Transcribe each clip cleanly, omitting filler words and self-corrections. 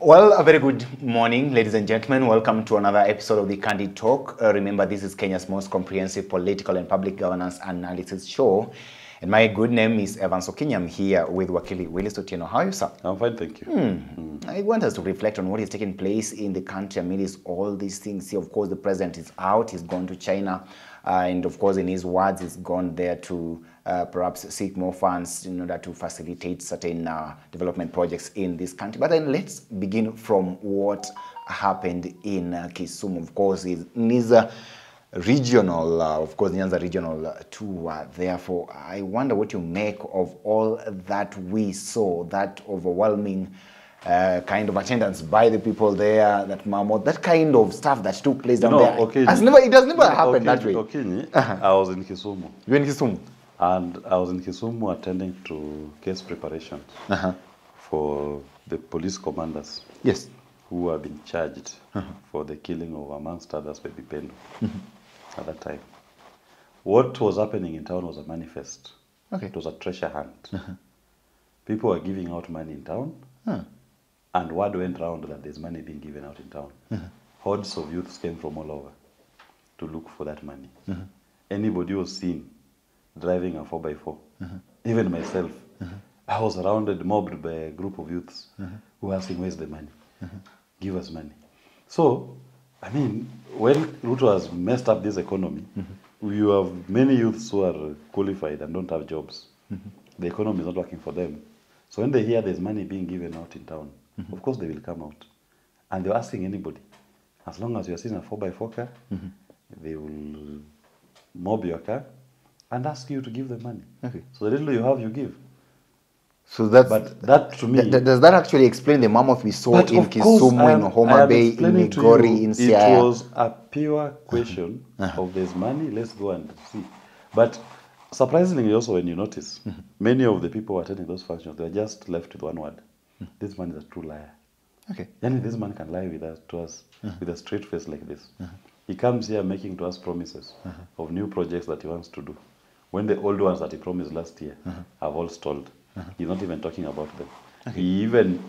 Well, a very good morning, ladies and gentlemen. Welcome to another episode of the Candid Talk. Remember, this is Kenya's most comprehensive political and public governance analysis show. And my good name is Evans Okinya. I'm here with Wakili Willis Otieno. How are you, sir? I'm fine, thank you. I want us to reflect on what is taking place in the country amidst all these things. Here, of course, the president is out. He's gone to China. And of course, in his words, he's gone there to perhaps seek more funds in order to facilitate certain development projects in this country. But then let's begin from what happened in Kisumu. Of course, Nyanza regional, Nyanza regional tour. Therefore, I wonder what you make of all that we saw, that overwhelming kind of attendance by the people there, that mammoth, that kind of stuff that took place down there. Okay. It has never happened that way. Okay, I was in Kisumu. You were in Kisumu? And I was in Kisumu attending to case preparations for the police commanders. Yes. Who have been charged for the killing of, amongst others, Baby Pendo at that time. What was happening in town was a manifest. Okay. It was a treasure hunt. People were giving out money in town. And word went round that there's money being given out in town. Hordes of youths came from all over to look for that money. Anybody was seen driving a 4x4. Even myself. I was surrounded, mobbed by a group of youths who were asking, where's the money? Give us money. So, I mean, when Ruto has messed up this economy, you have many youths who are qualified and don't have jobs. The economy is not working for them. So when they hear there's money being given out in town, of course they will come out. And they're asking anybody. As long as you're seeing a 4x4 car, they will mob your car and ask you to give them money. Okay. So the little you have, you give. So that's, but that to me... does that actually explain the mammoth we saw in Kisumu, in Homa Bay, in Migori, in Siaya? It was a pure question of there's money, let's go and see. But surprisingly also when you notice, many of the people attending those functions, they are just left with one word. This man is a true liar. Okay. Yani this man can lie with us, to us with a straight face like this. He comes here making to us promises of new projects that he wants to do. When the old ones that he promised last year have all stalled. He's not even talking about them. Okay. He even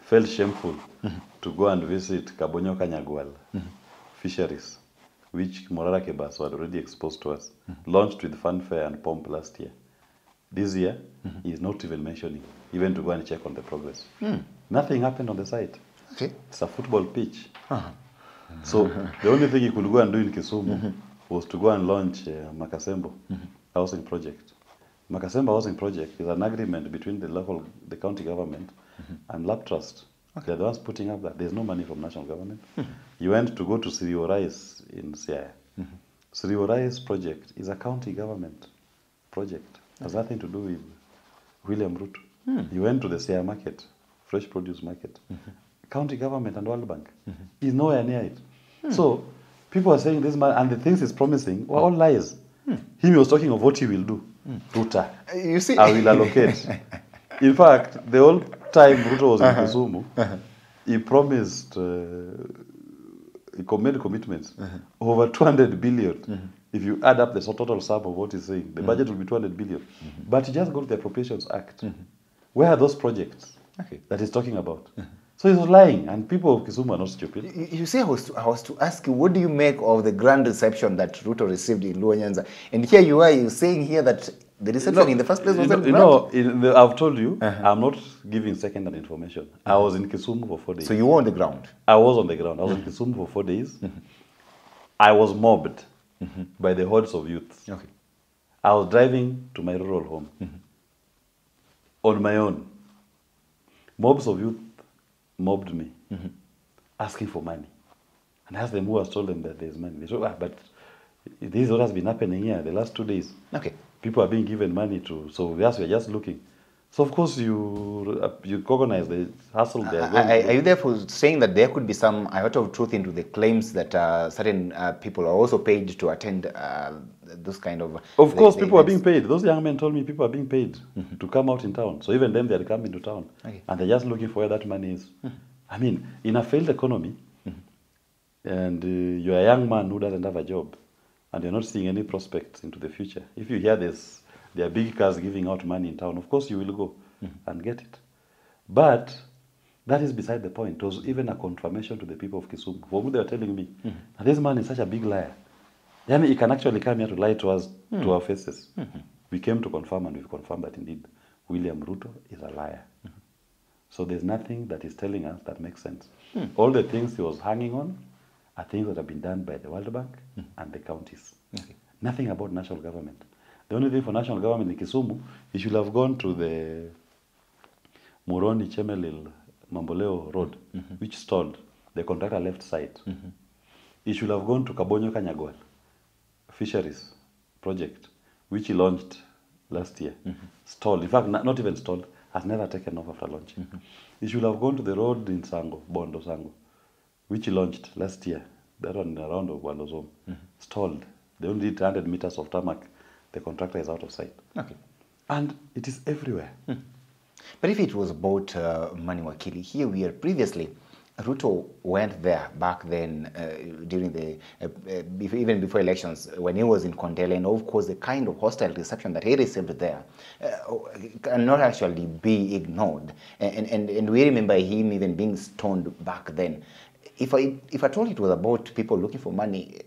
felt shameful to go and visit Kabonyo Kanyagwal fisheries, which Morara Kebas had already exposed to us, launched with fanfare and pomp last year. This year, he is not even mentioning, even to go and check on the progress. Nothing happened on the site. Okay. It's a football pitch. So the only thing he could go and do in Kisumu was to go and launch Makasembo housing project. Makasembo housing project is an agreement between the county government and Lab Trust. Okay. They're the ones putting up that. There's no money from national government. You went to go to Rice in Siaya. Rice project is a county government project. It has nothing to do with William Ruto. You went to the Siaya market, fresh produce market. County government and World Bank is nowhere near it. So people are saying this man, and the things he's promising were all lies. He was talking of what he will do. Ruta, you see, I will allocate. In fact, the whole time Ruto was in Kisumu, he promised, he made commitments over 200 billion. If you add up the total sum of what he's saying, the budget will be 200 billion. But he just got the Appropriations Act. Where are those projects that he's talking about? So he was lying, and people of Kisumu are not stupid. You see, I was to ask you, what do you make of the grand reception that Ruto received in Nyanza? And here you are, you're saying here that the reception in the first place wasn't grand. I've told you, I'm not giving second-hand information. I was in Kisumu for 4 days. So you were on the ground? I was on the ground. I was in Kisumu for 4 days. I was mobbed by the hordes of youths. Okay. I was driving to my rural home on my own. Mobs of youth mobbed me, asking for money. And I asked them who has told them that there's money. They said, but this is what has been happening here the last 2 days. Okay. People are being given money to, so yes, we're just looking. So of course you recognize the hustle there. Are you therefore saying that there could be some iota of truth into the claims that certain people are also paid to attend those kind of... Of course, people are being paid. Those young men told me people are being paid to come out in town. So even them, they are coming to town. Okay. And they're just looking for where that money is. I mean, in a failed economy, and you're a young man who doesn't have a job, and you're not seeing any prospects into the future, if you hear this, there are big cars giving out money in town, of course you will go and get it. But That is beside the point. It was even a confirmation to the people of Kisumu. For me, they were telling me, that this man is such a big liar. Then he can actually come here to lie to us, to our faces. We came to confirm, and we've confirmed that indeed William Ruto is a liar. So there's nothing that he's telling us that makes sense. All the things he was hanging on are things that have been done by the World Bank and the counties. Nothing about national government. The only thing for national government in Kisumu, he should have gone to the Muroni Chemelil Mamboleo Road, which stalled. The contractor left site. He should have gone to Kabonyo Kanyagwal Fisheries Project, which he launched last year. Stalled. In fact, not even stalled, has never taken off after launching. He should have gone to the road in Sango, Bondo Sango, which he launched last year. That one around Walozom. Stalled. They only did 100 meters of tarmac. The contractor is out of sight. Okay. And it is everywhere. But if it was about Mani Wakili, here we are previously, Ruto went there back then during the, even before elections, when he was in Kondele, and of course the kind of hostile reception that he received there cannot actually be ignored. And we remember him even being stoned back then. If I told it was about people looking for money,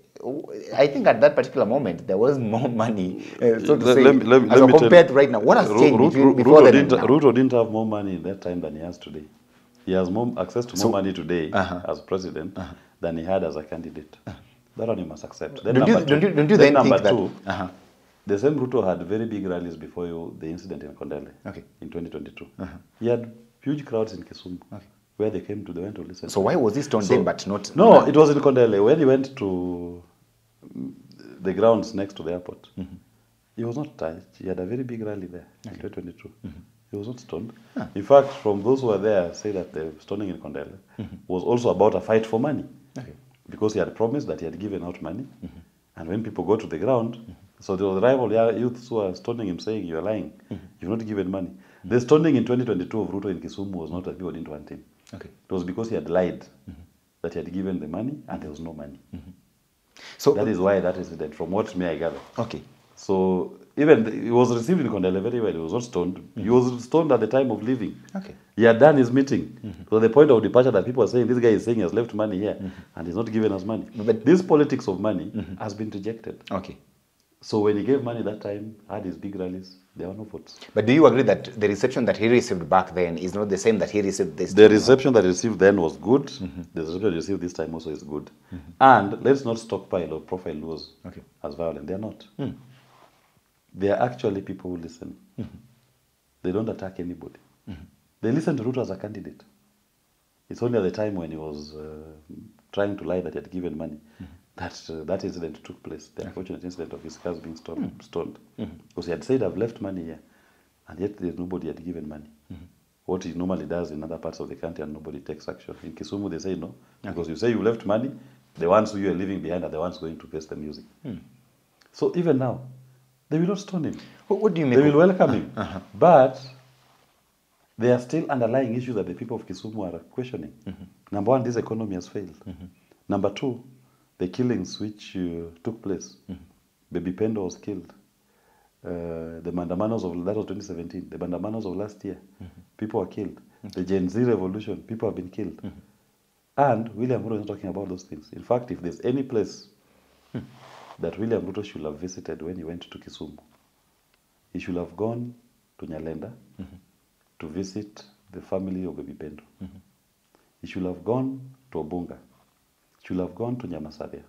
I think at that particular moment there was more money, so to say, as compared to right now. What has changed before then and now? Ruto didn't have more money in that time than he has today. He has more access to more money today as president than he had as a candidate. That one you must accept. Then don't you then think that? The same Ruto had very big rallies before the incident in Kondele in 2022. He had huge crowds in Kisumu. Where they went to listen. So why was he stoned then but not? No, it was in Kondele. When he went to the grounds next to the airport, he was not touched. He had a very big rally there in 2022. He was not stoned. In fact, from those who were there, say that the stoning in Kondele was also about a fight for money. Because he had promised that he had given out money. And when people go to the ground, so there was rival youths who were stoning him saying, "You are lying. You've not given money." The stoning in 2022 of Ruto in Kisumu was not that people didn't want him. It was because he had lied that he had given the money and there was no money. So that is why that incident, from what I gather. So even he was received in Kondele very well. He was not stoned. He was stoned at the time of leaving. He had done his meeting. So the point of departure that people are saying, this guy is saying he has left money here and he's not given us money. But this politics of money has been rejected. So when he gave money that time, had his big rallies, there were no votes. But do you agree that the reception that he received back then is not the same that he received this time? The reception that he received then was good. The reception he received this time also is good. And let's not stockpile or profile those as violent. They are not. They are actually people who listen. They don't attack anybody. They listen to Ruto as a candidate. It's only at the time when he was trying to lie that he had given money that incident took place, the unfortunate incident of his cars being stoned. Because he had said, "I've left money here," and yet nobody had given money. What he normally does in other parts of the country and nobody takes action. In Kisumu, they say no, because you say you left money, the ones who you are leaving behind are the ones going to face the music. So even now, they will not stone him. What do you mean? They will welcome him. But there are still underlying issues that the people of Kisumu are questioning. Number one, this economy has failed. Number two, the killings which took place. Baby Pendo was killed. The Mandamanos that was 2017. The Mandamanos of last year, people were killed. The Gen Z revolution, people have been killed. And William Ruto is not talking about those things. In fact, if there's any place that William Ruto should have visited when he went to Kisumu, he should have gone to Nyalenda to visit the family of Baby Pendo. He should have gone to Obunga. Should have gone to Nyamasaria.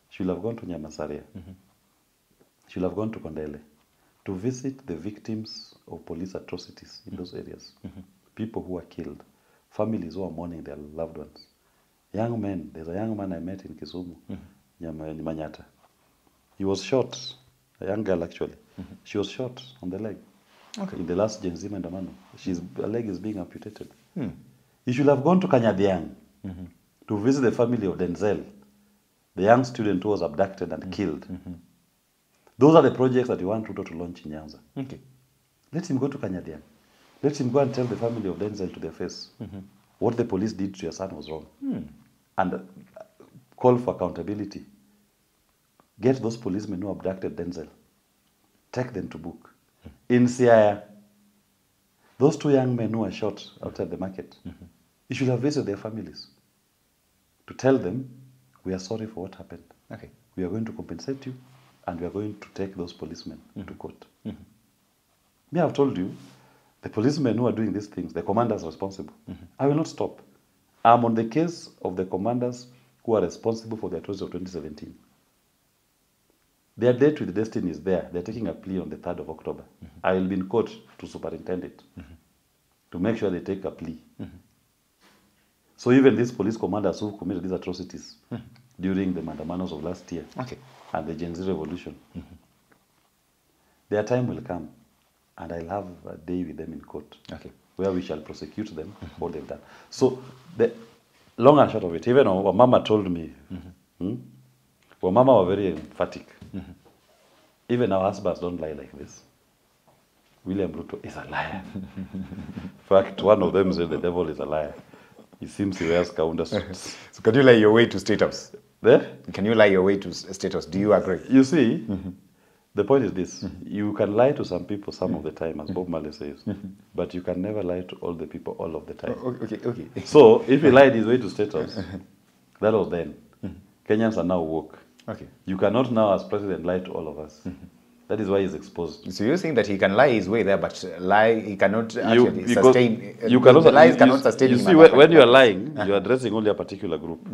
Should have gone to Nyamasaria. Should have gone to Kondele to visit the victims of police atrocities in those areas. People who were killed, families who are mourning their loved ones. Young men, there's a young man I met in Kisumu, Manyata. He was shot, a young girl actually. She was shot on the leg in the last Gen Z Mandamano. Her leg is being amputated. He should have gone to Kanyadiang to visit the family of Denzel, the young student who was abducted and killed. Those are the projects that you want Ruto to launch in Nyanza. Let him go to Kanyadiang. Let him go and tell the family of Denzel to their face what the police did to your son was wrong. And call for accountability. Get those policemen who abducted Denzel. Take them to book. In Siaya, those two young men who were shot outside the market, You should have visited their families to tell them, we are sorry for what happened. Okay. We are going to compensate you, and we are going to take those policemen to court. Me, I've told you, the policemen who are doing these things, the commanders are responsible. I will not stop. I'm on the case of the commanders who are responsible for the atrocities of 2017. Their date with destiny is there. They're taking a plea on the 3rd of October. I will be in court to superintend it, to make sure they take a plea. So even these police commanders who committed these atrocities during the mandamanos of last year and the Gen Z revolution, their time will come, and I'll have a day with them in court where we shall prosecute them for what they've done. So the long and short of it, even when Mama told me, when Mama were very emphatic, even our husbands don't lie like this. William Ruto is a liar. In fact, one of them said the devil is a liar. He seems he wears Kaunda suits. So can you lie your way to State House? There? Can you lie your way to State House? Do you agree? You see, the point is this. You can lie to some people some of the time, as Bob Marley says, but you can never lie to all the people all of the time. Okay. So if he lied his way to State House, that was then. Kenyans are now woke. Okay. You cannot now, as president, lie to all of us. That is why he's exposed. So you're saying that he can lie his way there, but lie he cannot actually sustain. You cannot, the lies cannot sustain. You see, when you are lying, you are addressing only a particular group.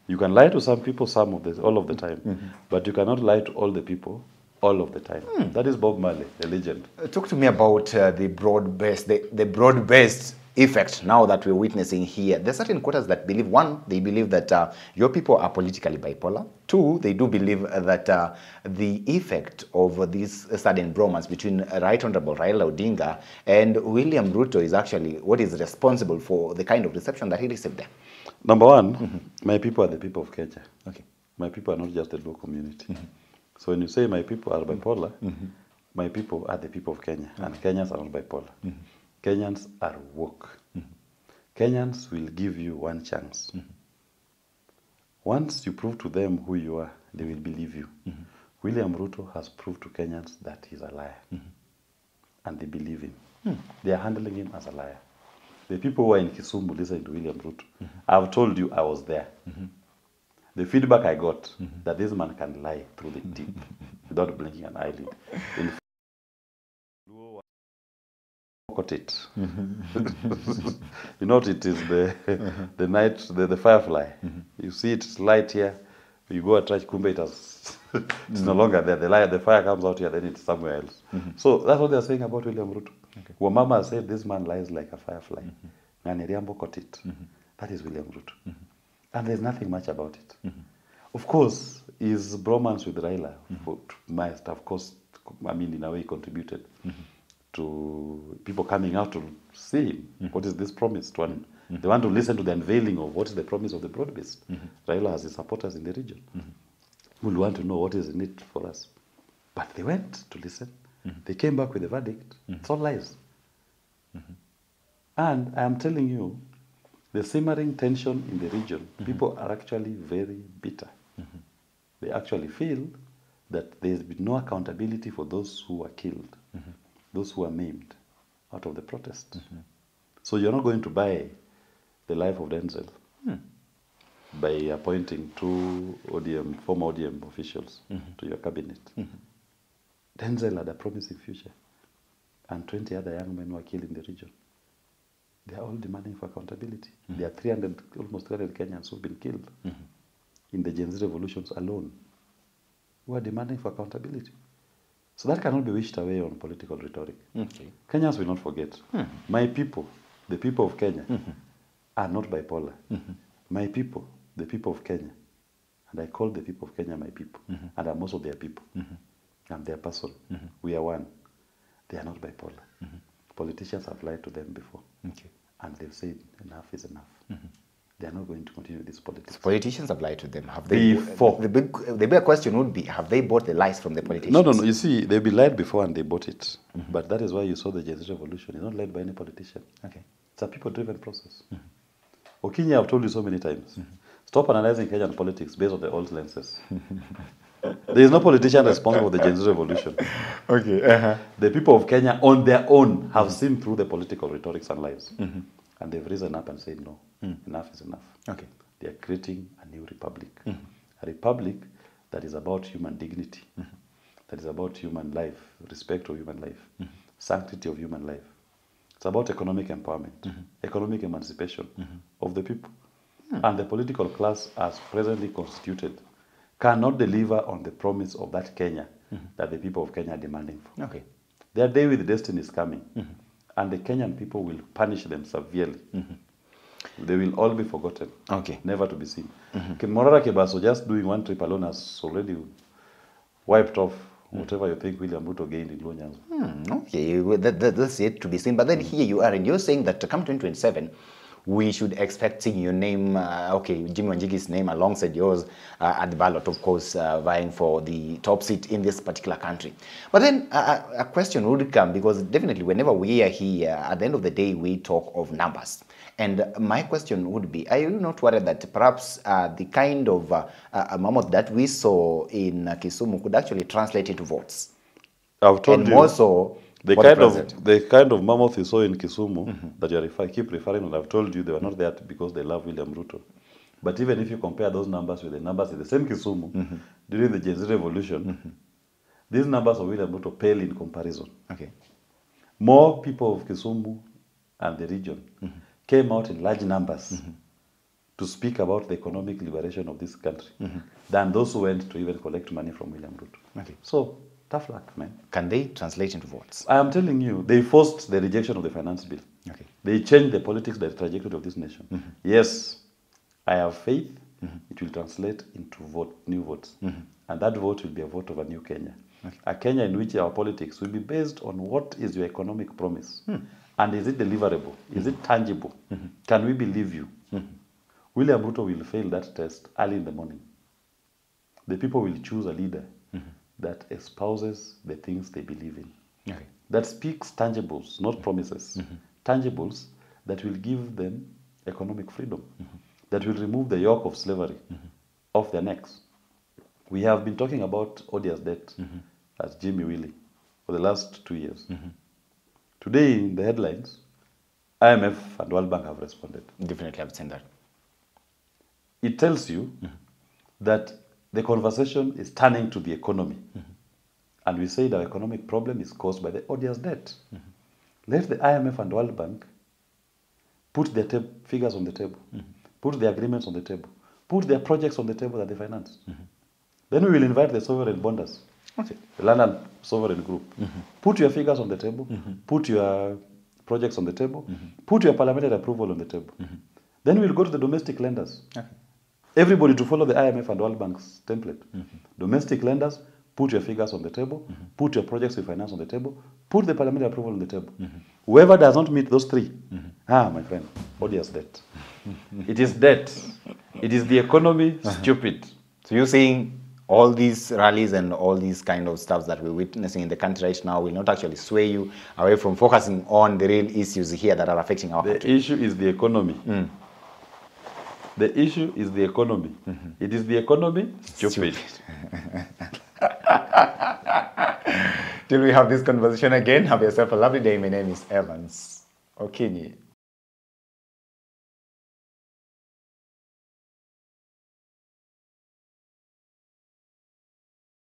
You can lie to some people all of the time, but you cannot lie to all the people all of the time. That is Bob Marley, the legend. Talk to me about the broad-based effect now that we're witnessing here. There are certain quarters that believe, one, they believe that your people are politically bipolar. Two, they do believe that the effect of this sudden bromance between Right Honorable Raila Odinga and William Ruto is actually what is responsible for the kind of reception that he received there. Number one, my people are the people of Kega. Okay. My people are not just the Luo community. So when you say my people are bipolar, my people are the people of Kenya, and Kenyans are not bipolar. Kenyans are woke. Kenyans will give you one chance. Once you prove to them who you are, they will believe you. William Ruto has proved to Kenyans that he's a liar. And they believe him. They are handling him as a liar. The people who are in Kisumu listening to William Ruto, I've told you I was there. The feedback I got, that this man can lie through the teeth without blinking an eyelid. It. You know what it is, the night, the firefly. You see it's light here, you go and try kumbe it has it's no longer there. The fire comes out here, then it's somewhere else. So that's what they're saying about William Ruto. Wamama said this man lies like a firefly. That is William Ruto. And there's nothing much about it. Of course, his bromance with Raila might, of course, I mean, in a way contributed to people coming out to see him. What is this promise to him? They want to listen to the unveiling of what is the promise of the broad-based. Raila has his supporters in the region who will want to know what is in it for us. But they went to listen. They came back with a verdict. It's all lies. And I am telling you, the simmering tension in the region, people are actually very bitter. They actually feel that there's been no accountability for those who were killed, those who were maimed out of the protest. So you're not going to buy the life of Denzel by appointing two former ODM officials to your cabinet. Denzel had a promising future, and 20 other young men were killed in the region. They are all demanding for accountability. There are almost 300 Kenyans who've been killed in the Gen Z revolutions alone, who are demanding for accountability. So that cannot be wished away on political rhetoric. Kenyans will not forget. My people, the people of Kenya, are not bipolar. My people, the people of Kenya, and I call the people of Kenya my people, and I'm also their people. I'm their person. We are one. They are not bipolar. Politicians have lied to them before. And they've said enough is enough. They are not going to continue this politics. Politicians have lied to them. Have they? Before. The big question would be, have they bought the lies from the politicians? No. You see, they've been lied before and they bought it. But that is why you saw the Gen Z revolution. It's not led by any politician. It's a people-driven process. Okinya, I've told you so many times. Stop analyzing Kenyan politics based on the old lenses. There is no politician responsible for the Gen Z revolution. The people of Kenya, on their own, have seen through the political rhetorics and lies. And they've risen up and said, no, enough is enough. Okay. They are creating a new republic. A republic that is about human dignity, that is about human life, respect of human life, sanctity of human life. It's about economic empowerment, economic emancipation of the people. And the political class, as presently constituted, cannot deliver on the promise of that Kenya that the people of Kenya are demanding for. Okay. Their day with destiny is coming, and the Kenyan people will punish them severely. They will all be forgotten, never to be seen. Morara Kebaso, just doing one trip alone, has already wiped off whatever you think William Ruto gained in Nyanza. Okay, well, that's yet to be seen. But then here you are, and you're saying that to come 2027, we should expect seeing your name, Jimmy Wanjigi's name alongside yours at the ballot, of course, vying for the top seat in this particular country. But then a question would come, because definitely whenever we are here, at the end of the day, we talk of numbers. And my question would be, are you not worried that perhaps the kind of mammoth that we saw in Kisumu could actually translate into votes? I've told and you, more so, the kind of mammoth you saw in Kisumu that you keep referring to, I've told you they were not there because they love William Ruto. But even if you compare those numbers with the numbers in the same Kisumu during the Gen Z revolution, these numbers of William Ruto pale in comparison. Okay. More people of Kisumu and the region came out in large numbers to speak about the economic liberation of this country than those who went to even collect money from William Ruto. Okay. So, tough luck, man. Can they translate into votes? I am telling you, they forced the rejection of the finance bill. Okay. They changed the politics, the trajectory of this nation. Yes, I have faith it will translate into new votes. And that vote will be a vote of a new Kenya. Okay. A Kenya in which our politics will be based on what is your economic promise. And is it deliverable? Is it tangible? Can we believe you? William Ruto will fail that test early in the morning. The people will choose a leader that espouses the things they believe in. Okay. That speaks tangibles, not promises. Tangibles that will give them economic freedom, that will remove the yoke of slavery off their necks. We have been talking about odious debt as Jimmy Willie for the last 2 years. Today in the headlines, IMF and World Bank have responded. Definitely I've seen that. It tells you that the conversation is turning to the economy. And we say the economic problem is caused by the odious debt. Let the IMF and World Bank put their figures on the table, put their agreements on the table, put their projects on the table that they finance. Then we will invite the sovereign bonders, the London Sovereign Group. Put your figures on the table, put your projects on the table, put your parliamentary approval on the table. Then we'll go to the domestic lenders. Everybody to follow the IMF and World Bank's template. Domestic lenders, put your figures on the table, put your projects we finance on the table, put the parliamentary approval on the table. Whoever does not meet those three, my friend, odious debt. It is debt. It is the economy, stupid. So you're saying all these rallies and all these kind of stuff that we're witnessing in the country right now will not actually sway you away from focusing on the real issues here that are affecting our country? The issue is the economy. The issue is the economy. It is the economy, stupid. Till we have this conversation again, have yourself a lovely day. My name is Evans Okinyi.